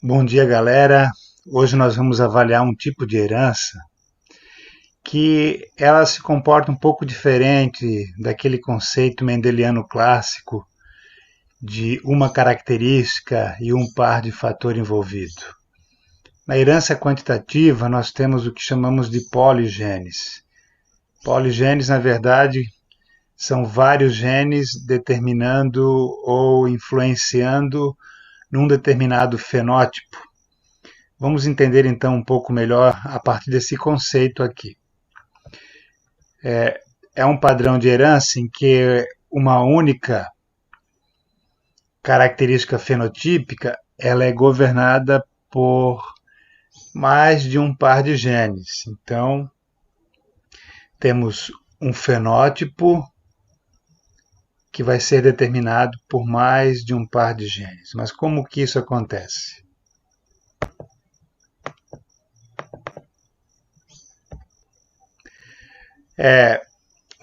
Bom dia, galera. Hoje nós vamos avaliar um tipo de herança que ela se comporta um pouco diferente daquele conceito mendeliano clássico de uma característica e um par de fator envolvido. Na herança quantitativa, nós temos o que chamamos de poligenes. Poligenes, na verdade, são vários genes determinando ou influenciando num determinado fenótipo. Vamos entender então um pouco melhor a partir desse conceito aqui. É um padrão de herança em que uma única característica fenotípica ela é governada por mais de um par de genes. Então, temos um fenótipo que vai ser determinado por mais de um par de genes. Mas como que isso acontece?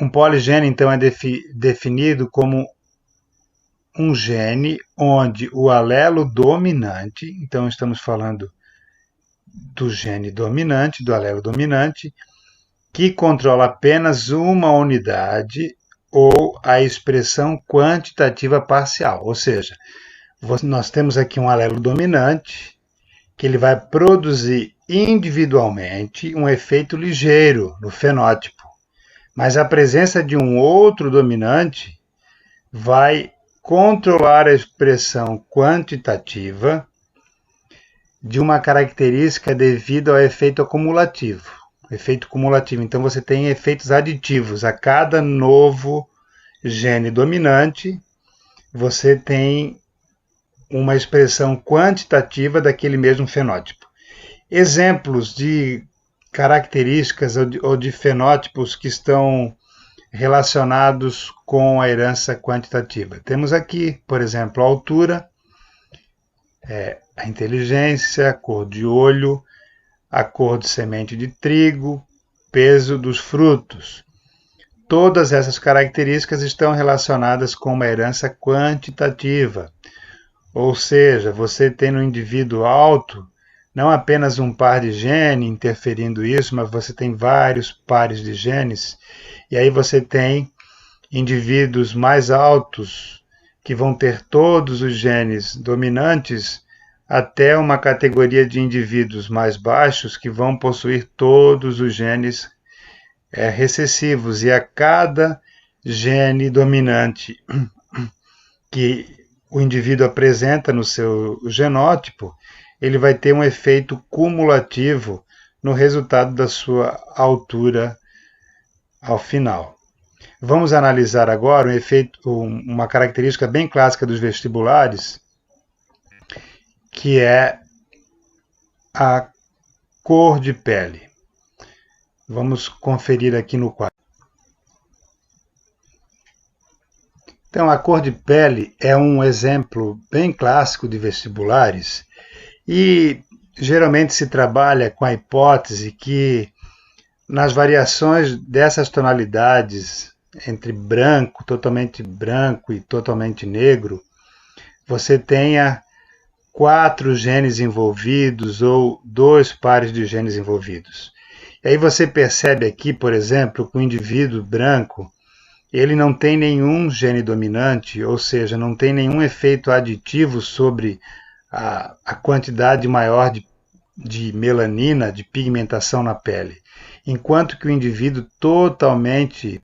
Um poligene, então, é definido como um gene onde o alelo dominante, então estamos falando do gene dominante, do alelo dominante, que controla apenas uma unidade ou a expressão quantitativa parcial. Ou seja, nós temos aqui um alelo dominante que ele vai produzir individualmente um efeito ligeiro no fenótipo. Mas a presença de um outro dominante vai controlar a expressão quantitativa de uma característica devido ao efeito acumulativo. Efeito cumulativo. Então você tem efeitos aditivos. A cada novo gene dominante, você tem uma expressão quantitativa daquele mesmo fenótipo. Exemplos de características ou de fenótipos que estão relacionados com a herança quantitativa. Temos aqui, por exemplo, a altura, a inteligência, a cor de olho, a cor de semente de trigo, peso dos frutos. Todas essas características estão relacionadas com uma herança quantitativa. Ou seja, você tem no indivíduo alto não apenas um par de genes interferindo isso, mas você tem vários pares de genes, e aí você tem indivíduos mais altos que vão ter todos os genes dominantes, até uma categoria de indivíduos mais baixos que vão possuir todos os genes recessivos, e a cada gene dominante que o indivíduo apresenta no seu genótipo, ele vai ter um efeito cumulativo no resultado da sua altura ao final. Vamos analisar agora uma característica bem clássica dos vestibulares, que é a cor de pele. Vamos conferir aqui no quadro. Então, a cor de pele é um exemplo bem clássico de vestibulares e geralmente se trabalha com a hipótese que nas variações dessas tonalidades entre branco, totalmente branco e totalmente negro, você tenha 4 genes envolvidos ou 2 pares de genes envolvidos. E aí você percebe aqui, por exemplo, que o indivíduo branco ele não tem nenhum gene dominante, ou seja, não tem nenhum efeito aditivo sobre a quantidade maior de melanina, de pigmentação na pele. Enquanto que o indivíduo totalmente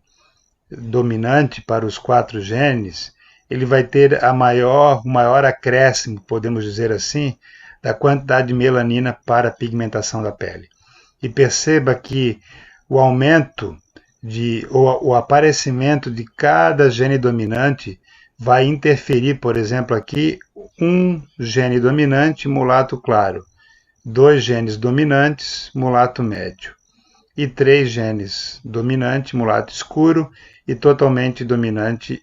dominante para os 4 genes, ele vai ter o maior acréscimo, podemos dizer assim, da quantidade de melanina para a pigmentação da pele. E perceba que o aumento o aparecimento de cada gene dominante vai interferir, por exemplo, aqui, um gene dominante, mulato claro, 2 genes dominantes, mulato médio, e 3 genes dominante, mulato escuro, e totalmente dominante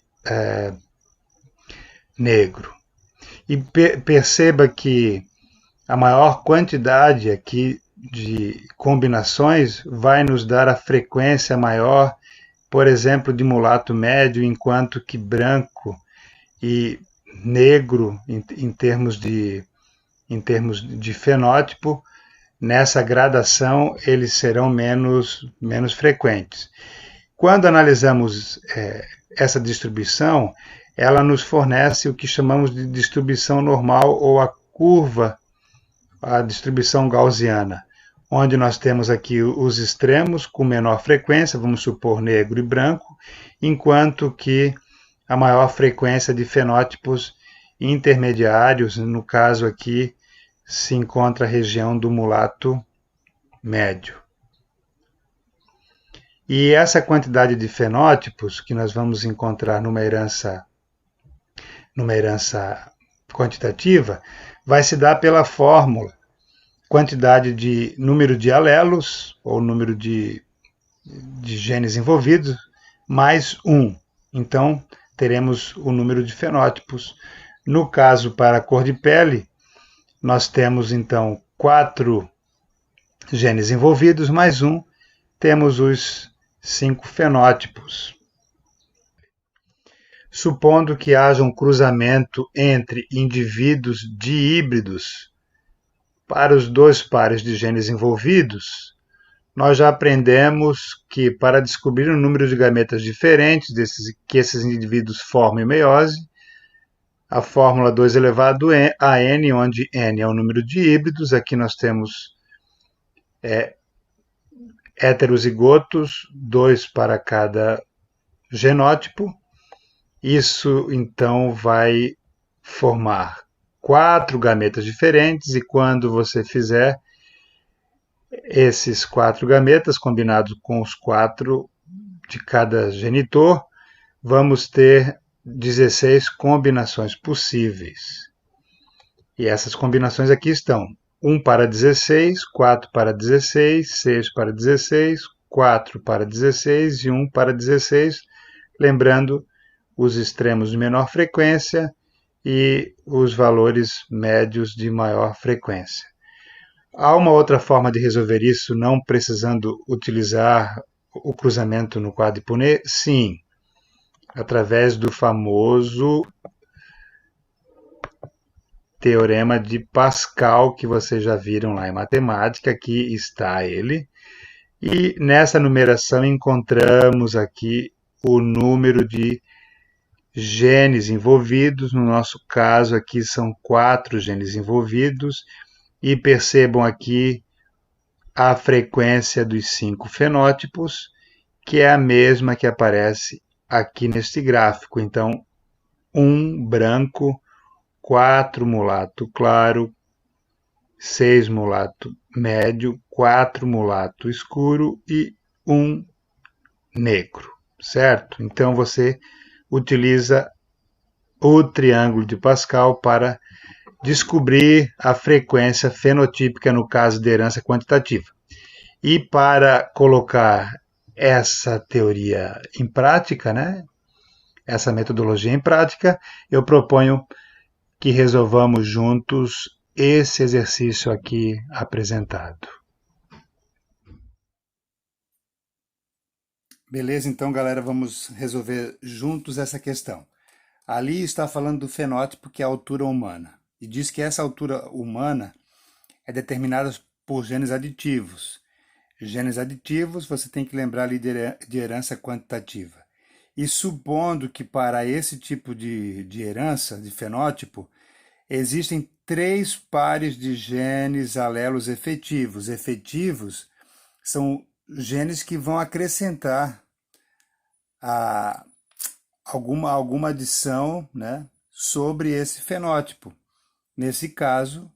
negro. E perceba que a maior quantidade aqui de combinações vai nos dar a frequência maior, por exemplo, de mulato médio, enquanto que branco e negro, em termos de em termos de fenótipo, nessa gradação eles serão menos frequentes. Quando analisamos essa distribuição, ela nos fornece o que chamamos de distribuição normal ou a curva, a distribuição gaussiana, onde nós temos aqui os extremos com menor frequência, vamos supor negro e branco, enquanto que a maior frequência de fenótipos intermediários, no caso aqui, se encontra a região do mulato médio. E essa quantidade de fenótipos que nós vamos encontrar numa herança quantitativa vai se dar pela fórmula quantidade de número de alelos, ou número de genes envolvidos, mais 1. Então, teremos o número de fenótipos. No caso, para a cor de pele, nós temos, então, 4 genes envolvidos, mais 1, temos os 5 fenótipos. Supondo que haja um cruzamento entre indivíduos dihíbridos para os 2 pares de genes envolvidos, nós já aprendemos que para descobrir o número de gametas diferentes que esses indivíduos formam em meiose, a fórmula 2 elevado a n, onde n é o número de híbridos, aqui nós temos heterozigotos, 2 para cada genótipo. Isso então vai formar 4 gametas diferentes, e quando você fizer esses 4 gametas combinados com os 4 de cada genitor, vamos ter 16 combinações possíveis. E essas combinações aqui estão: 1 para 16, 4 para 16, 6 para 16, 4 para 16 e 1 para 16, lembrando os extremos de menor frequência e os valores médios de maior frequência. Há uma outra forma de resolver isso não precisando utilizar o cruzamento no quadro de Punnett? Sim, através do famoso Teorema de Pascal, que vocês já viram lá em matemática. Aqui está ele. E nessa numeração encontramos aqui o número de genes envolvidos. No nosso caso aqui são 4 genes envolvidos, e percebam aqui a frequência dos 5 fenótipos, que é a mesma que aparece aqui neste gráfico. Então, 1 branco, 4 mulato claro, 6 mulato médio, 4 mulato escuro e 1 negro, certo? Então você utiliza o triângulo de Pascal para descobrir a frequência fenotípica no caso de herança quantitativa. E para colocar essa teoria em prática, né, essa metodologia em prática, eu proponho que resolvamos juntos esse exercício aqui apresentado. Beleza, então, galera, vamos resolver juntos essa questão. Ali está falando do fenótipo, que é a altura humana, e diz que essa altura humana é determinada por genes aditivos. Genes aditivos, você tem que lembrar ali de herança quantitativa. E supondo que para esse tipo de herança, de fenótipo, existem 3 pares de genes alelos efetivos. Efetivos são genes que vão acrescentar alguma adição, né, sobre esse fenótipo, nesse caso,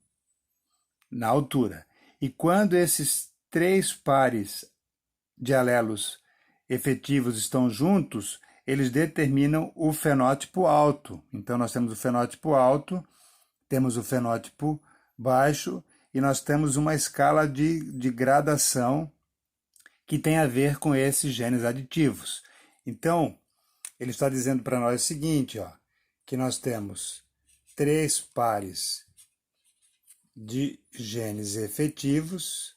na altura. E quando esses 3 pares de alelos efetivos estão juntos, eles determinam o fenótipo alto. Então, nós temos o fenótipo alto, temos o fenótipo baixo, e nós temos uma escala de gradação que tem a ver com esses genes aditivos. Então, ele está dizendo para nós o seguinte, ó, que nós temos 3 pares de genes efetivos,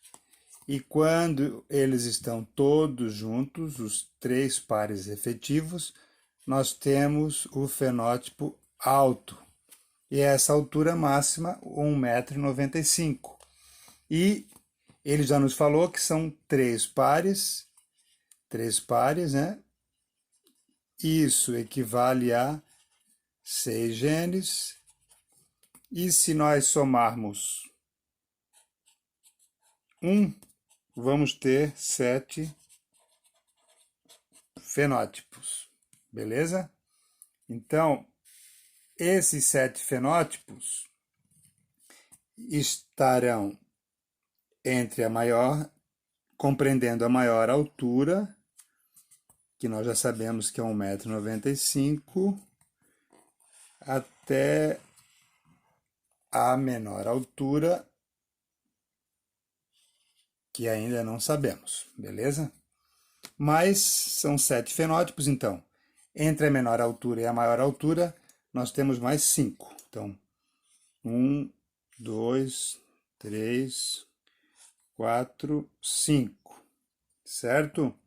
e quando eles estão todos juntos, os 3 pares efetivos, nós temos o fenótipo alto. e essa altura máxima, 1,95 m. E ele já nos falou que são três pares, né? Isso equivale a 6 genes. E se nós somarmos 1, vamos ter 7 fenótipos, beleza? Então, esses 7 fenótipos estarão entre a maior, compreendendo a maior altura, que nós já sabemos que é 1,95 m, até a menor altura, que ainda não sabemos, beleza? Mas são 7 fenótipos, então, entre a menor altura e a maior altura, nós temos mais 5. Então, 1, 2, 3, 4, 5, certo?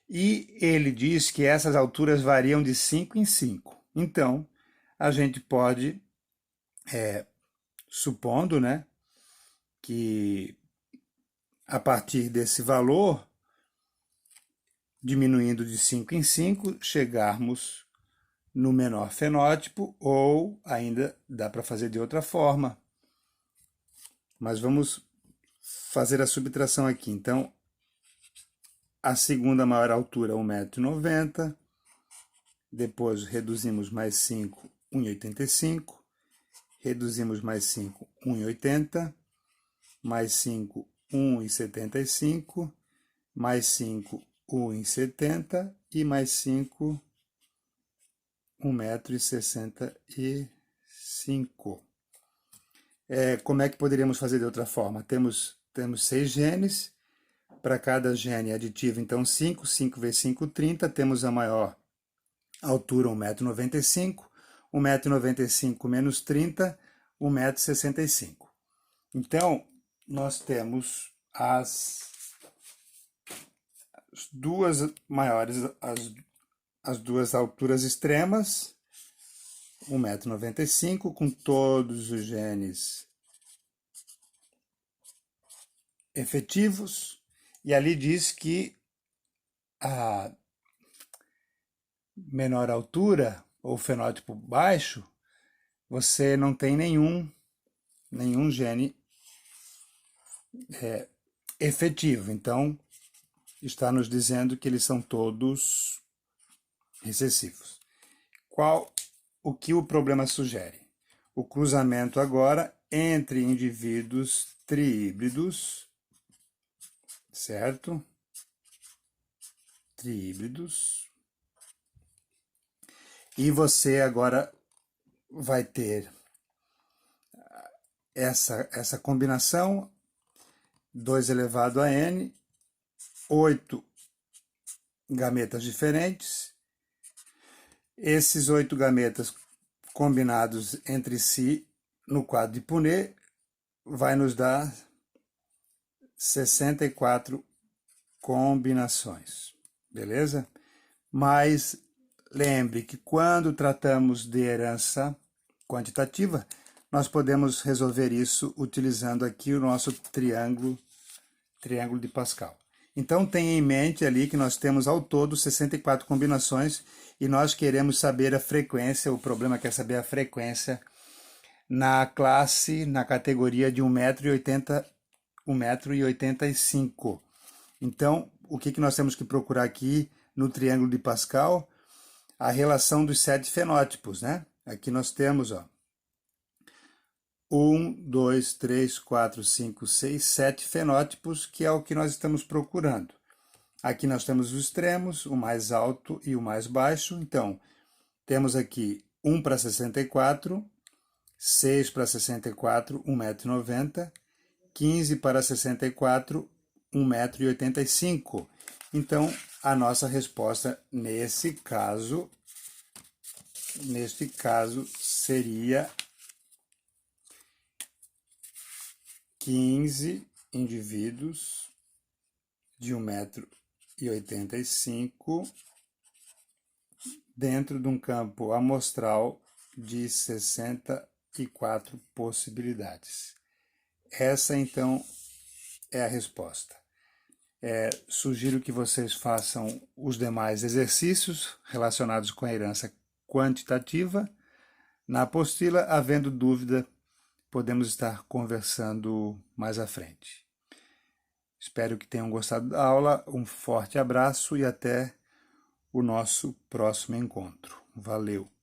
E ele diz que essas alturas variam de 5 em 5. Então, a gente pode, supondo, né, que a partir desse valor, diminuindo de 5 em 5, chegarmos no menor fenótipo, ou ainda dá para fazer de outra forma. Mas vamos fazer a subtração aqui. Então, a segunda maior altura, 1,90 m. Depois reduzimos mais 5, 1,85 m. Reduzimos mais 5, 1,80 m. Mais 5, 1,75 m. Mais 5, 1,70 m. E mais 5, 1,65 m. Como é que poderíamos fazer de outra forma? Temos 6 genes. Para cada gene aditivo, então 5 vezes 5, 30. Temos a maior altura, 1,95 m. 1,95 m menos 30, 1,65 m. Então, nós temos as duas maiores, as duas alturas extremas, 1,95 m, com todos os genes efetivos. E ali diz que a menor altura, ou fenótipo baixo, você não tem nenhum gene efetivo. Então, está nos dizendo que eles são todos recessivos. O que o problema sugere? O cruzamento agora entre indivíduos tríhíbridos, certo? Tríhíbridos. E você agora vai ter essa combinação, 2 elevado a n, 8 gametas diferentes. Esses 8 gametas combinados entre si no quadro de Punnett vai nos dar 64 combinações, beleza? Mas lembre que quando tratamos de herança quantitativa, nós podemos resolver isso utilizando aqui o nosso triângulo de Pascal. Então tenha em mente ali que nós temos ao todo 64 combinações e nós queremos saber a frequência, o problema quer saber a frequência na classe, na categoria de 1,85 m. Então, o que nós temos que procurar aqui no triângulo de Pascal? A relação dos 7 fenótipos, né? Aqui nós temos, ó, 1, 2, 3, 4, 5, 6, 7 fenótipos, que é o que nós estamos procurando. Aqui nós temos os extremos, o mais alto e o mais baixo. Então, temos aqui 1 para 64, 6 para 64, 1,90 m, 15 para 64, 1,85 m. Então, a nossa resposta neste caso seria 15 indivíduos de 1,85 m dentro de um campo amostral de 64 e 4 possibilidades. Essa, então, é a resposta. Sugiro que vocês façam os demais exercícios relacionados com a herança quantitativa. Na apostila, havendo dúvida, podemos estar conversando mais à frente. Espero que tenham gostado da aula. Um forte abraço e até o nosso próximo encontro. Valeu!